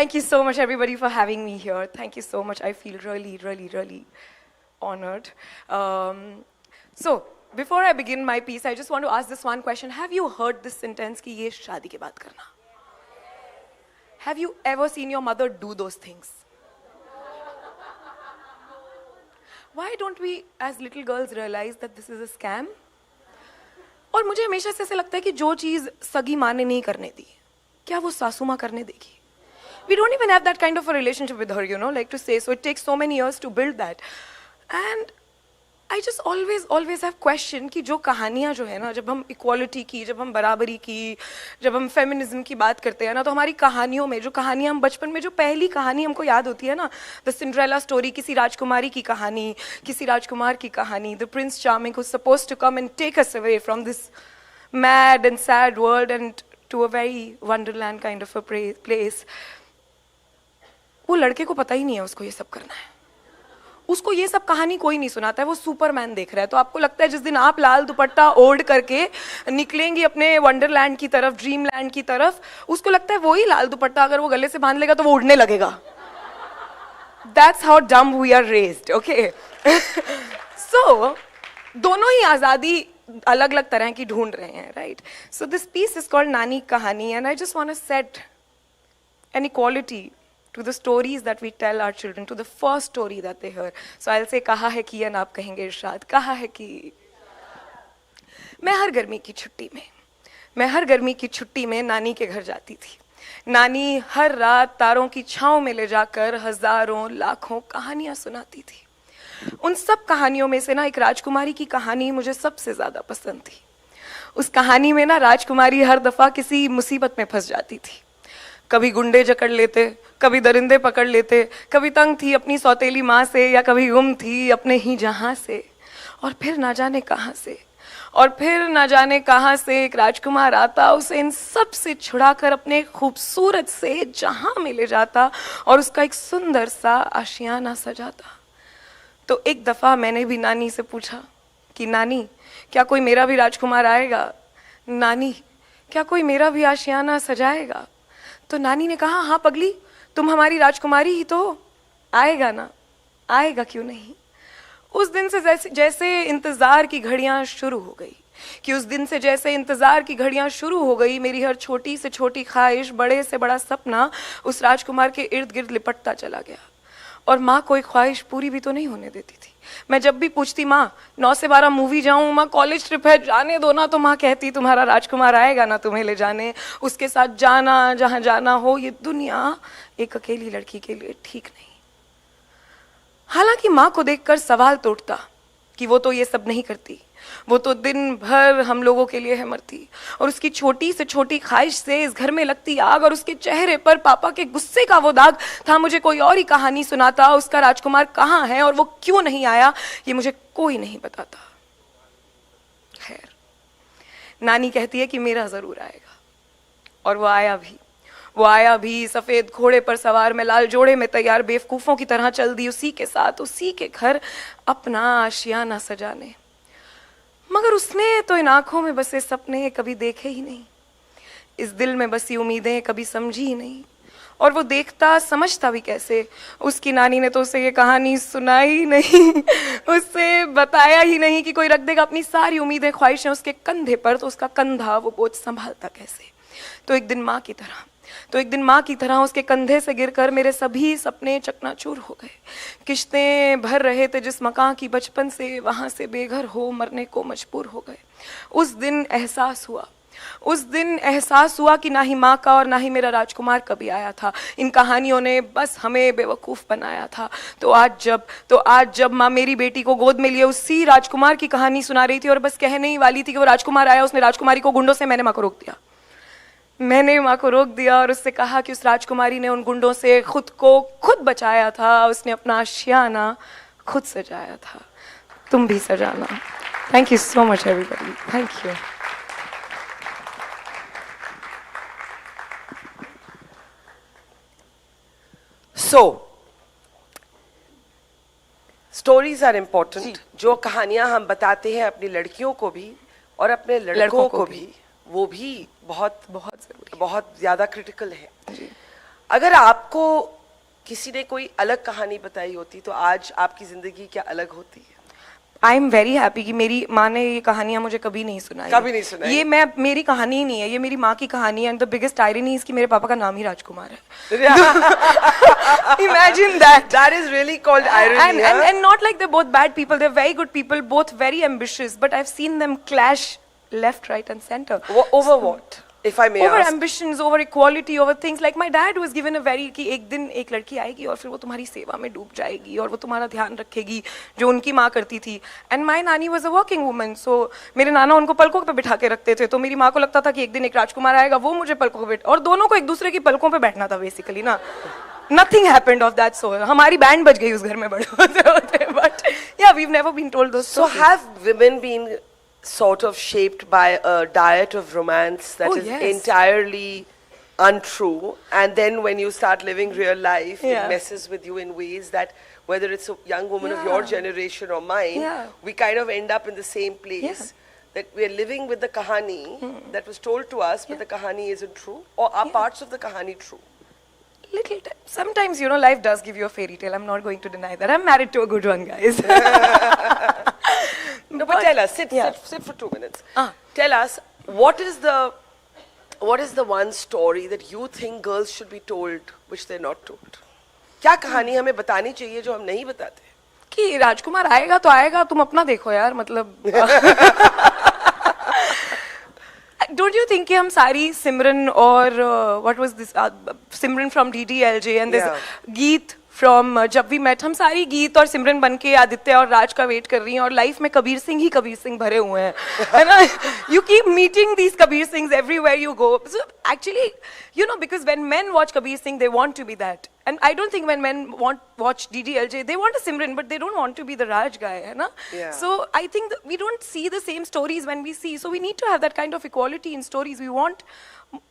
Thank you so much, everybody, for having me here. Thank you so much. I feel really, really, really honored. So, before I begin my piece, I just want to ask this one question. Have you heard this sentence कि ये शादी के बाद करना? Have you ever seen your mother do those things? Why don't we, as little girls, realize that this is a scam? और मुझे हमेशा से ऐसे लगता है कि जो चीज़ सगी माँ ने नहीं करने दी, क्या वो सासू माँ करने देगी? We don't even have that kind of a relationship with her, like to say. So it takes so many years to build that. And I just always have question कि जो कहानियाँ जो है ना, जब हम इक्वालिटी की, जब हम बराबरी की, जब हम फेमिनिज्म की बात करते हैं ना, तो हमारी कहानियों में जो कहानियाँ हम बचपन में जो पहली कहानी हमको याद होती है ना, द सिंड्रेला स्टोरी, किसी राजकुमारी की कहानी, किसी राजकुमार की कहानी, the Prince charming who's supposed to come and take us away from this mad and sad world and to a very wonderland kind of a place. वो लड़के को पता ही नहीं है उसको ये सब करना है, उसको ये सब कहानी कोई नहीं सुनाता है, वो सुपरमैन देख रहा है. तो आपको लगता है जिस दिन आप लाल दुपट्टा ओढ़ करके निकलेंगी अपने वंडरलैंड की तरफ, ड्रीम लैंड की तरफ, उसको लगता है वही लाल दुपट्टा अगर वो गले से बांध लेगा तो वो उड़ने लगेगा. That's how dumb we are raised, okay? So, दोनों ही आज़ादी अलग अलग तरह की ढूंढ रहे हैं, right? So this piece is called नानी कहानी, and I just want to set an equality to the stories that we tell our children, to the first story that they hear. So I'll say कहा है कि, and आप कहेंगे इरशाद, कहा है कि मैं हर गर्मी की छुट्टी में नानी के घर जाती थी. नानी हर रात तारों की छांव में ले जाकर हजारों लाखों कहानियां सुनाती थी. उन सब कहानियों में से ना एक राजकुमारी की कहानी मुझे सबसे ज्यादा पसंद थी. उस कहानी में ना राजकुमारी हर दफा किसी मुसीबत में फंस जाती थी. कभी गुंडे जकड़ लेते, कभी दरिंदे पकड़ लेते, कभी तंग थी अपनी सौतेली माँ से, या कभी गुम थी अपने ही जहां से. और फिर ना जाने कहां से एक राजकुमार आता, उसे इन सब से छुड़ाकर अपने खूबसूरत से जहां में ले जाता और उसका एक सुंदर सा आशियाना सजाता. तो एक दफा मैंने भी नानी से पूछा कि नानी, क्या कोई मेरा भी राजकुमार आएगा? नानी, क्या कोई मेरा भी आशियाना सजाएगा? तो नानी ने कहा, हाँ पगली, तुम हमारी राजकुमारी ही तो, आएगा ना, आएगा क्यों नहीं. उस दिन से जैसे इंतजार की घड़ियां शुरू हो गई, मेरी हर छोटी से छोटी ख्वाहिश, बड़े से बड़ा सपना उस राजकुमार के इर्द गिर्द लिपटता चला गया. और माँ कोई ख्वाहिश पूरी भी तो नहीं होने देती थी. मैं जब भी पूछती, माँ 9 से 12 मूवी जाऊं, माँ कॉलेज ट्रिप है, जाने दो ना, तो माँ कहती तुम्हारा राजकुमार आएगा ना तुम्हें ले जाने, उसके साथ जाना जहां जाना हो. ये दुनिया एक अकेली लड़की के लिए ठीक नहीं. हालांकि माँ को देखकर सवाल तो उठता कि वो तो ये सब नहीं करती, वो तो दिन भर हम लोगों के लिए है मरती. और उसकी छोटी से छोटी ख्वाहिश से इस घर में लगती आग, और उसके चेहरे पर पापा के गुस्से का वो दाग था. मुझे कोई और ही कहानी सुनाता, उसका राजकुमार कहाँ है और वो क्यों नहीं आया, ये मुझे कोई नहीं बताता. खैर, नानी कहती है कि मेरा जरूर आएगा. और वो आया भी सफेद घोड़े पर सवार, में लाल जोड़े में तैयार, बेवकूफों की तरह चल दी उसी के साथ, उसी के घर अपना आशियाना सजाने. मगर उसने तो इन आंखों में बसे सपने कभी देखे ही नहीं, इस दिल में बसी उम्मीदें कभी समझी ही नहीं. और वो देखता समझता भी कैसे? उसकी नानी ने तो उसे ये कहानी सुनाई ही नहीं, उससे बताया ही नहीं कि कोई रख देगा अपनी सारी उम्मीदें, ख्वाहिशें उसके कंधे पर, तो उसका कंधा वो बोझ संभालता कैसे? तो एक दिन माँ की तरह उसके कंधे से गिरकर मेरे सभी सपने चकनाचूर हो गए. किश्तें भर रहे थे जिस मकान की, बचपन से वहां से बेघर हो मरने को मजबूर हो गए. उस दिन एहसास हुआ कि ना ही माँ का और ना ही मेरा राजकुमार कभी आया था. इन कहानियों ने बस हमें बेवकूफ बनाया था. तो आज जब माँ मेरी बेटी को गोद में लिए उसी राजकुमार की कहानी सुना रही थी, और बस कहने ही वाली थी कि वो राजकुमार आया, उसने राजकुमारी को गुंडों से, मैंने माँ को रोक दिया और उससे कहा कि उस राजकुमारी ने उन गुंडों से खुद को खुद बचाया था, उसने अपना आशियाना खुद सजाया था. तुम भी सजाना. Thank you so much everybody. Thank you. So, stories are important. जो कहानियां हम बताते हैं अपनी लड़कियों को भी और अपने लड़कों को भी, वो भी बहुत बहुत ज़्यादा क्रिटिकल है. अगर आपको किसी ने कोई अलग कहानी बताई होती तो आज आपकी जिंदगी क्या अलग होती है? आई एम वेरी हैप्पी कि मेरी माँ ने ये कहानियां मुझे कभी नहीं सुनाई। कभी नहीं सुनाई? ये मेरी कहानी ही नहीं है, ये मेरी माँ की कहानी है। And the biggest irony is कि मेरे पापा का नाम ही राजकुमार है। Imagine that. That is really called irony. And not like they're both bad people. They're very good people, both very ambitious. But I've seen them clash left, right, and center. Over what? If I may Over ask. ambitions, over equality, over things like my dad was given a very कि एक दिन एक लड़की आएगी और फिर वो तुम्हारी सेवा में डूब जाएगी और वो तुम्हारा ध्यान रखेगी जो उनकी माँ करती थी। And my नानी was a working woman, so मेरे नाना उनको पलकों पे बिठा के रखते थे, तो मेरी माँ को लगता था कि एक दिन एक राजकुमार आएगा, वो मुझे पलकों पे और दोनों को एक दूसरे की पलकों पे बैठना था बेसिकली ना। Nothing happened of that sort. हमारी बैंड बज गई उस घर में बड़े होते, but yeah, we've never been told those So stories. have women been sort of shaped by a diet of romance that Oh, is yes. entirely untrue, and then when you start living real life, Yeah. it messes with you in ways that whether it's a young woman of Yeah. your generation or mine, Yeah. we kind of end up in the same place. That we are living with the kahani that was told to us, but the kahani isn't true, or are parts of the kahani true? Little sometimes, you know, life does give you a fairy tale. I'm not going to deny that. I'm married to a good one, guys. No, but tell us, sit for 2 minutes. Tell us, what is the one story that you think girls should be told which they're not told? क्या कहानी हमें बतानी चाहिए जो हम नहीं बताते? कि राजकुमार आएगा तो आएगा, तुम अपना देखो यार, मतलब Don't you think कि हम सारी सिमरन और what was this Simran from DDLJ and this गीत from जब वी मेट, हम सारी गीत और सिमरन बन के आदित्य और राज का वेट कर रही हैं और लाइफ में कबीर सिंह ही कबीर सिंह भरे हुए हैं, है ना? You keep meeting these Kabir Singhs everywhere you go. So actually, you know, because when men watch Kabir Singh, they want to be that. And I don't think when men watch DDLJ, they want a Simran, but they don't want to be the Raj guy, है ना? Yeah. So I think that we don't see the same stories when we see. So we need to have that kind of equality in stories. We want,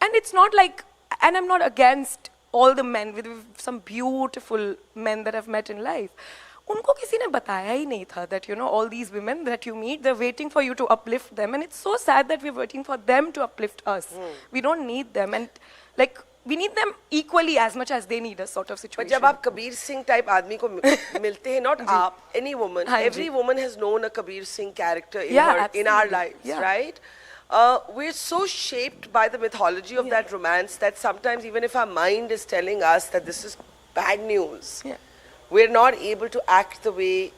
and it's not like, and I'm not against all the men with some beautiful men that I've met in life. उनको किसी ने बताया ही नहीं था that, you know, all these women that you meet, they're waiting for you to uplift them, and it's so sad that we're waiting for them to uplift us. We don't need them, and like we need them equally as much as they need us, sort of situation. But जब आप Kabir Singh type आदमी को मिलते हैं, not आप, any woman, every woman has known a Kabir Singh character in in our lives, right? We're so shaped by the mythology of that romance that sometimes even if our mind is telling us that this is bad news, we're not able to act the way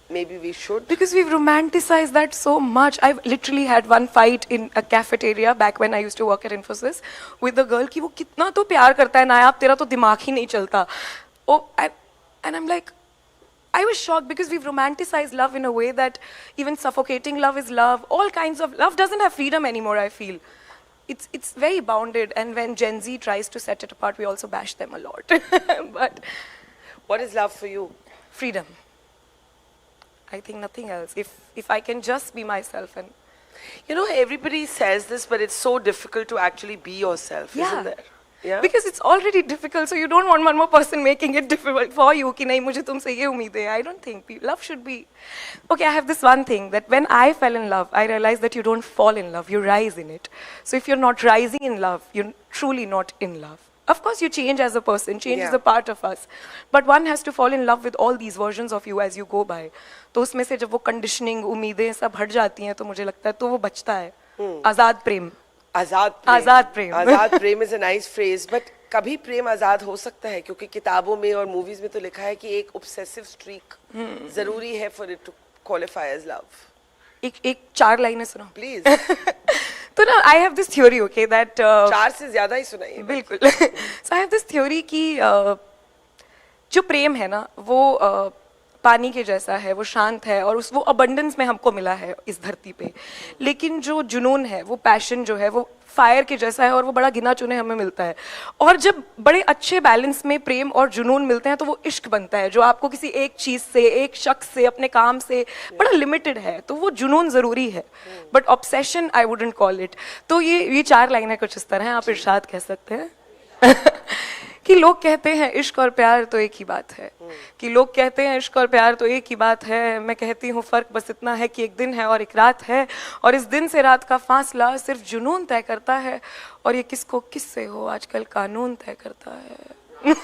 maybe we should. Because we've romanticized that so much. I've literally had one fight in a cafeteria back when I used to work at Infosys with a girl कि वो कितना तो प्यार करता है नायाब, तेरा तो दिमाग ही नहीं चलता. Oh, and I'm like, I was shocked because we've romanticized love in a way that even suffocating love is love. All kinds of love doesn't have freedom anymore, I feel. It's very bounded, and when Gen Z tries to set it apart, we also bash them a lot. But what is love for you? Freedom. I think nothing else. If I can just be myself, and you know, everybody says this, but it's so difficult to actually be yourself, isn't there? Yeah. Because it's already difficult, so you don't want one more person making it difficult for you. कि नहीं मुझे तुमसे ये उम्मीद है. I don't think love should be. Okay, I have this one thing that when I fell in love, I realized that you don't fall in love, you rise in it. So if you're not rising in love, you're truly not in love. Of course, you change as a person, change is a part of us. But one has to fall in love with all these versions of you as you go by. तो उसमें से जब वो conditioning, उम्मीदें सब हट जाती हैं, तो मुझे लगता है तो वो बचता है. आजाद प्रेम. आजाद प्रेम is a nice phrase, but कभी प्रेम आजाद हो सकता है क्योंकि किताबों में और मूवीज में तो लिखा है कि एक obsessive streak जरूरी है for it to qualify as love. एक 4 लाइनें सुनो. Please. तो ना I have this theory, okay, that 4 से ज्यादा ही सुनाइए. बिल्कुल. So I have this theory कि जो प्रेम है ना वो पानी के जैसा है, वो शांत है और वो अबंडेंस में हमको मिला है इस धरती पे. लेकिन जो जुनून है, वो पैशन जो है, वो फायर के जैसा है और वो बड़ा गिना चुने हमें मिलता है. और जब बड़े अच्छे बैलेंस में प्रेम और जुनून मिलते हैं तो वो इश्क बनता है, जो आपको किसी एक चीज से, एक शख्स से, अपने काम से बड़ा लिमिटेड है. तो वो जुनून जरूरी है, but obsession I wouldn't call it. तो ये 4 लाइनें कुछ इस तरह हैं, आप इरशाद कह सकते हैं कि लोग कहते हैं इश्क और प्यार तो एक ही बात है, कि लोग कहते हैं इश्क और प्यार तो एक ही बात है, मैं कहती हूँ फर्क बस इतना है कि एक दिन है और एक रात है, और इस दिन से रात का फासला सिर्फ जुनून तय करता है, और ये किसको किससे हो आजकल कानून तय करता है.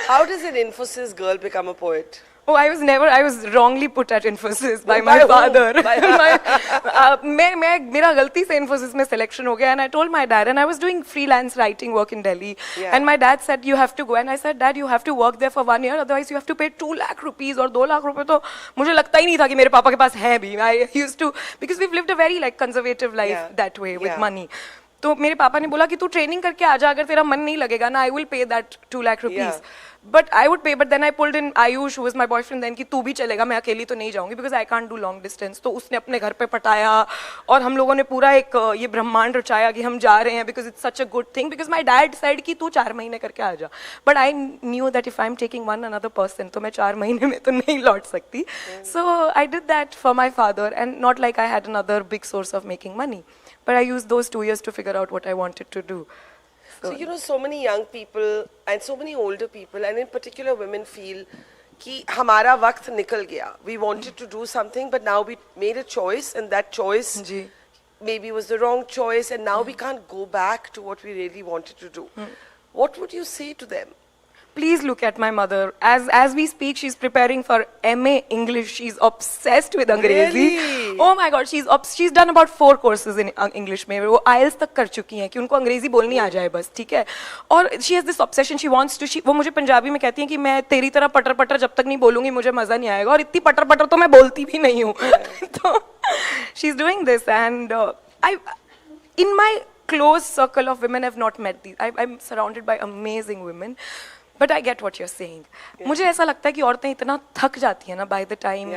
How does an Infosys girl become a poet? Oh, I was wrongly put at Infosys by my father. मेरा गलती से Infosys में selection हो गया, and I told my dad, and I was doing freelance writing work in Delhi, and my dad said you have to go, and I said, Dad, you have to work there for 1 year, otherwise you have to pay 2 lakh rupees, और 2 लाख रुपए तो मुझे लगता ही नहीं था कि मेरे पापा के पास है भी. I used to, because we've lived a very like conservative life that way with money. तो मेरे पापा ने बोला कि तू ट्रेनिंग करके आ जा, अगर तेरा मन नहीं लगेगा ना, I will pay that 2 lakh rupees. But I would pay, but then I pulled in Ayush, who was my boyfriend then, कि तू भी चलेगा, मैं अकेली तो नहीं जाऊंगी, because I can't do long distance. तो उसने अपने घर पे पटाया, और हम लोगों ने पूरा एक ये ब्रह्मांड रचाया कि हम जा रहे हैं, because it's such a good thing, because my dad said कि तू 4 महीने करके आ जा. But I knew that if I am taking one another person, तो मैं 4 महीने में तो नहीं लौट सकती. So I did that for my father, and not like I had another big source of making money. But I used those 2 years to figure out what I wanted to do. So you know, so many young people and so many older people, and in particular women, feel कि हमारा वक्त निकल गया. We wanted to do something, but now we made a choice, and that choice maybe was the wrong choice, and now we can't go back to what we really wanted to do. What would you say to them? Please look at my mother. As we speak, she's preparing for MA English. She's obsessed with Angrezi. Really? Oh my God, she's done about 4 courses in English में. वो IELTS तक कर चुकी हैं कि उनको अंग्रेजी बोलनी आ जाए बस, ठीक है. और she has this obsession. She wants to. वो मुझे पंजाबी में कहती हैं कि मैं तेरी तरह पटर पटर जब तक नहीं बोलूंगी मुझे मजा नहीं आएगा. और इतनी पटर पटर तो मैं बोलती भी नहीं हूँ. तो she's doing this, and in my close circle of women, I've not met these. I'm surrounded by amazing women. But I get what you're saying. मुझे ऐसा लगता है कि औरतें इतना थक जाती हैं ना, by the time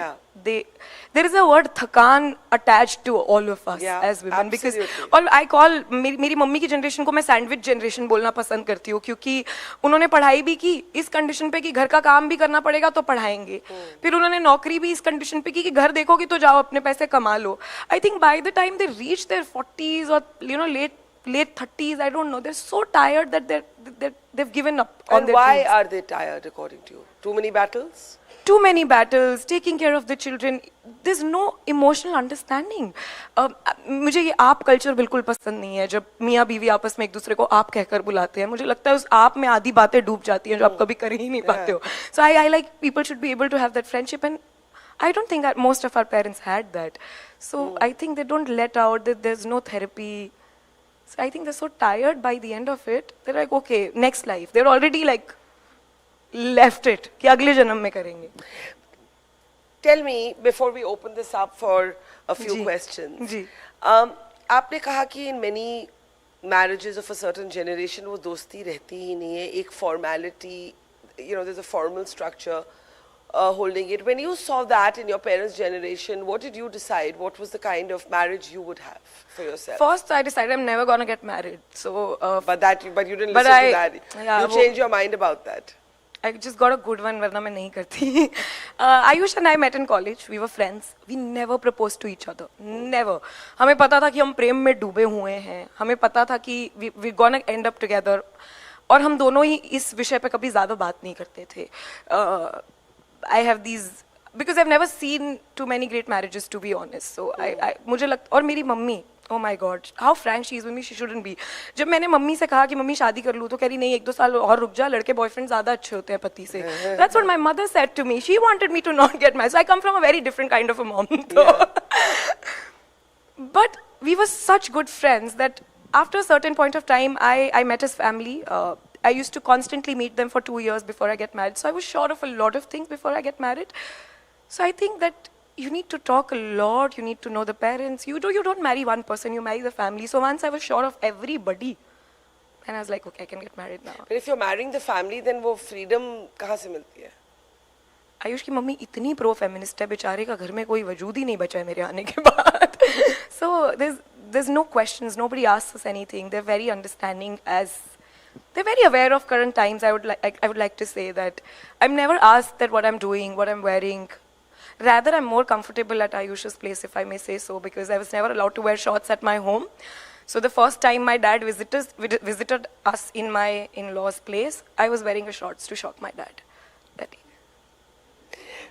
there is a word थकान attached to all of us as women. Because और I call मेरी मम्मी की जनरेशन को मैं सैंडविच जनरेशन बोलना पसंद करती हूँ, क्योंकि उन्होंने पढ़ाई भी की इस कंडीशन पे कि घर का काम भी करना पड़ेगा तो पढ़ाएंगे. फिर उन्होंने नौकरी भी इस कंडीशन पे की कि घर देखोगी तो जाओ अपने पैसे कमा लो. I think by the time they reach their 40s or late 30s, I don't know, they're so tired that they've given up on their dreams. And why dreams. are they tired, according to you? Too many battles? Too many battles, taking care of the children. There's no emotional understanding. मुझे ये आप culture बिल्कुल पसंद नहीं है, जब मियाँ बीवी आपस में एक दूसरे को आप कहकर बुलाते हैं. मुझे लगता है उस आप में आधी बातें डूब जाती हैं जो आप कभी कर ही नहीं पाते हो. So I like people should be able to have that friendship, and I don't think that most of our parents had that. So I think they don't let out, that there's no therapy. So I think they're so tired by the end of it. They're like, okay, next life. They're already like left it. कि अगले जन्म में करेंगे. Tell me, before we open this up for a few questions. आपने कहा कि in many marriages of a certain generation वो दोस्ती रहती ही नहीं है. एक formality, you know, there's a formal structure holding it. When you saw that in your parents' generation, what did you decide? What was the kind of marriage you would have for yourself? First, I decided I'm never gonna get married. So, but you didn't listen to that. Yeah, you changed your mind about that. I just got a good one, वरना मैं नहीं करती. Ayush and I met in college. We were friends. We never proposed to each other. Never. हमें पता था कि हम प्रेम में डूबे हुए हैं. हमें पता था कि we're gonna end up together. और हम दोनों ही इस विषय पे कभी ज़्यादा बात नहीं करते थे. I have these, because I've never seen too many great marriages, to be honest. So मुझे लगता, और मेरी mummy, oh my God, how frank she is with me. She shouldn't be. जब मैंने मम्मी से कहा कि मम्मी शादी कर लूँ, तो कह रही नहीं, 1-2 साल और रुक जा, लड़के बॉयफ्रेंड ज़्यादा अच्छे होते हैं पति से. That's what my mother said to me. She wanted me to not get married. So I come from a very different kind of a mom. But we were such good friends that after a certain point of time, I met his family. I used to constantly meet them for 2 years before I get married. So I was sure of a lot of things before I get married. So I think that you need to talk a lot. You need to know the parents. You don't marry one person, you marry the family. So once I was sure of everybody, and I was like, okay, I can get married now. But if you're marrying the family, then वो freedom कहाँ से मिलती है? आयुष की mummy इतनी pro feminist है, बेचारे का घर में कोई वजूद ही नहीं बचा है मेरे आने के बाद. So there's no questions. Nobody asks us anything. They're very understanding. They're very aware of current times. I would like to say that I'm never asked that what I'm doing, what I'm wearing. Rather, I'm more comfortable at Ayush's place, if I may say so, because I was never allowed to wear shorts at my home. So the first time my dad visited us in my in-laws' place, I was wearing a shorts to shock my dad. That day.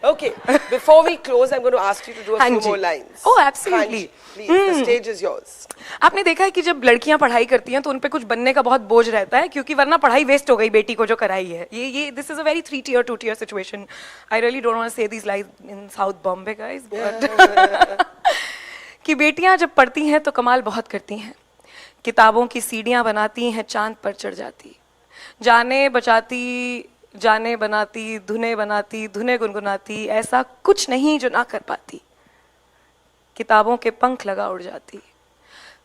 Okay, before we close, I'm going to ask you to do a few more lines. Oh, absolutely. Please, the stage is yours. आपने देखा है कि जब लड़कियां पढ़ाई करती हैं तो उन पे कुछ बनने का बहुत बोझ रहता है क्योंकि वरना पढ़ाई वेस्ट हो गई बेटी को जो कराई है. ये this is a very 3-tier 2-tier situation. I really don't want to say these lies in South Bombay, guys. But कि बेटियां जब पढ़ती हैं तो कमाल बहुत करती हैं. किताबों की सीढ़ियां बनाती हैं, चांद पर चढ़ जाती, जाने बचाती, जाने बनाती, धुने गुनगुनाती, ऐसा कुछ नहीं जो ना कर पाती, किताबों के पंख लगा उड़ जाती.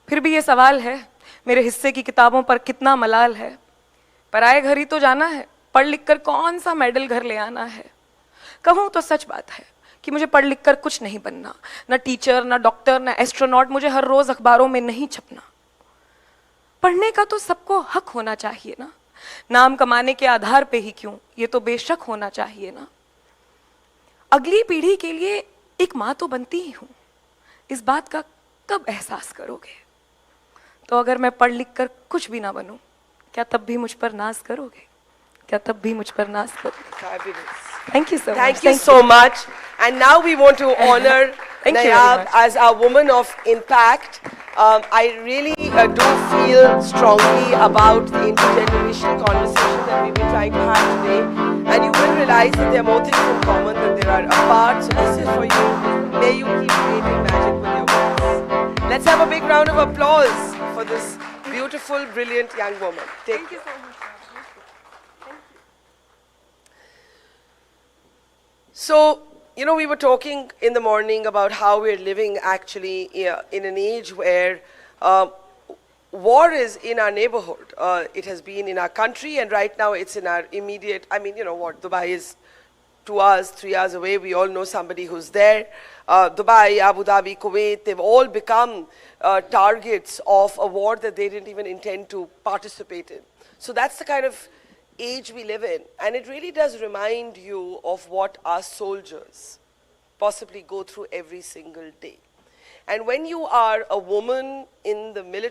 फिर भी ये सवाल है, मेरे हिस्से की किताबों पर कितना मलाल है, पराए घर ही तो जाना है, पढ़ लिख कर कौन सा मेडल घर ले आना है. कहूँ तो सच बात है कि मुझे पढ़ लिख कर कुछ नहीं बनना, ना टीचर, ना डॉक्टर, ना एस्ट्रोनॉट, मुझे हर रोज अखबारों में नहीं छपना. पढ़ने का तो सबको हक होना चाहिए ना, नाम कमाने के आधार पे ही क्यों, ये तो बेशक होना चाहिए ना. अगली पीढ़ी के लिए एक माँ तो बनती ही हूं, इस बात का कब एहसास करोगे. तो अगर मैं पढ़ लिख कर कुछ भी ना बनूं, क्या तब भी मुझ पर नाज करोगे, क्या तब भी मुझ पर नाज करोगे. Thank you so much. Thank you so much. And now we want to honor Nayab as a woman of impact. I really do feel strongly about the intergenerational conversation that we've been trying to have today. And you will realize that there are more things in common than there are apart. So this is for you. May you keep creating magic with your words. Let's have a big round of applause for this beautiful, brilliant young woman. Thank you so much. So, you know, we were talking in the morning about how we're living actually in an age where war is in our neighborhood. It has been in our country, and right now it's in our immediate, I mean, you know what, Dubai is 2 hours, 3 hours away. We all know somebody who's there. Dubai, Abu Dhabi, Kuwait, they've all become targets of a war that they didn't even intend to participate in. So that's the kind of age we live in, and it really does remind you of what our soldiers possibly go through every single day. And when you are a woman in the military,